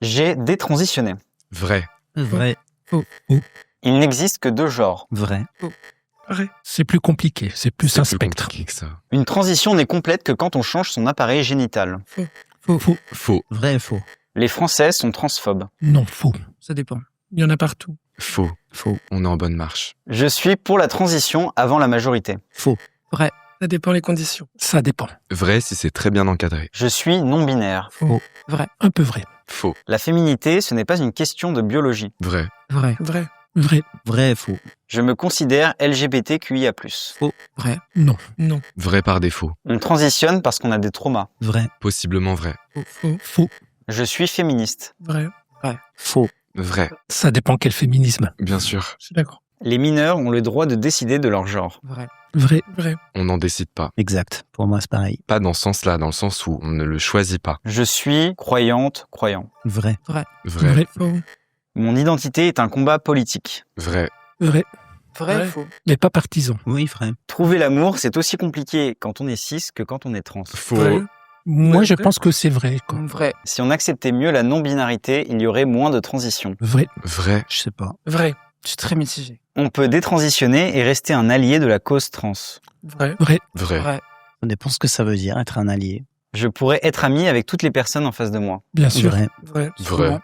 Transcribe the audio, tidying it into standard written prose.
J'ai détransitionné. Vrai. Vrai. Il n'existe que 2 genres. Vrai. Vrai. C'est plus compliqué, c'est plus un spectre. Compliqué que ça. Une transition n'est complète que quand on change son appareil génital. Faux. Faux. Vrai et faux. Les Français sont transphobes. Non, faux. Ça dépend. Il y en a partout. Faux. Faux. On est en bonne marche. Je suis pour la transition avant la majorité. Faux. Vrai. Ça dépend les conditions. Ça dépend. Vrai si c'est très bien encadré. Je suis non-binaire. Vrai. Un peu vrai. Faux. La féminité, ce n'est pas une question de biologie. Vrai. Vrai. Vrai. Vrai. Vrai et faux. Je me considère LGBTQIA+. Vrai. Non. Non. Vrai par défaut. On transitionne parce qu'on a des traumas. Vrai. Possiblement vrai. Faux. Faux. Je suis féministe. Vrai. Faux. Vrai. Ça dépend quel féminisme. Bien sûr. Je suis d'accord. Les mineurs ont le droit de décider de leur genre. Vrai. Vrai. Vrai. On n'en décide pas. Exact. Pour moi, c'est pareil. Pas dans ce sens-là, dans le sens où on ne le choisit pas. Je suis croyante, croyant. Vrai. Vrai. Faux. Mon identité est un combat politique. Vrai. Vrai. Vrai. Vrai. Faux. Mais pas partisan. Oui, vrai. Trouver l'amour, c'est aussi compliqué quand on est cis que quand on est trans. Faux. Vrai. Moi, Ouais, je vrai. pense que c'est vrai, quoi. Vrai. Si on acceptait mieux la non-binarité, il y aurait moins de transitions. Vrai. Vrai. Je sais pas. Vrai. Je suis très mitigé. On peut détransitionner et rester un allié de la cause trans. Vrai. Vrai. Vrai. Vrai. Ça dépend ce que ça veut dire, être un allié. Je pourrais être ami avec toutes les personnes en face de moi. Bien sûr. Vrai. Vrai. Vrai.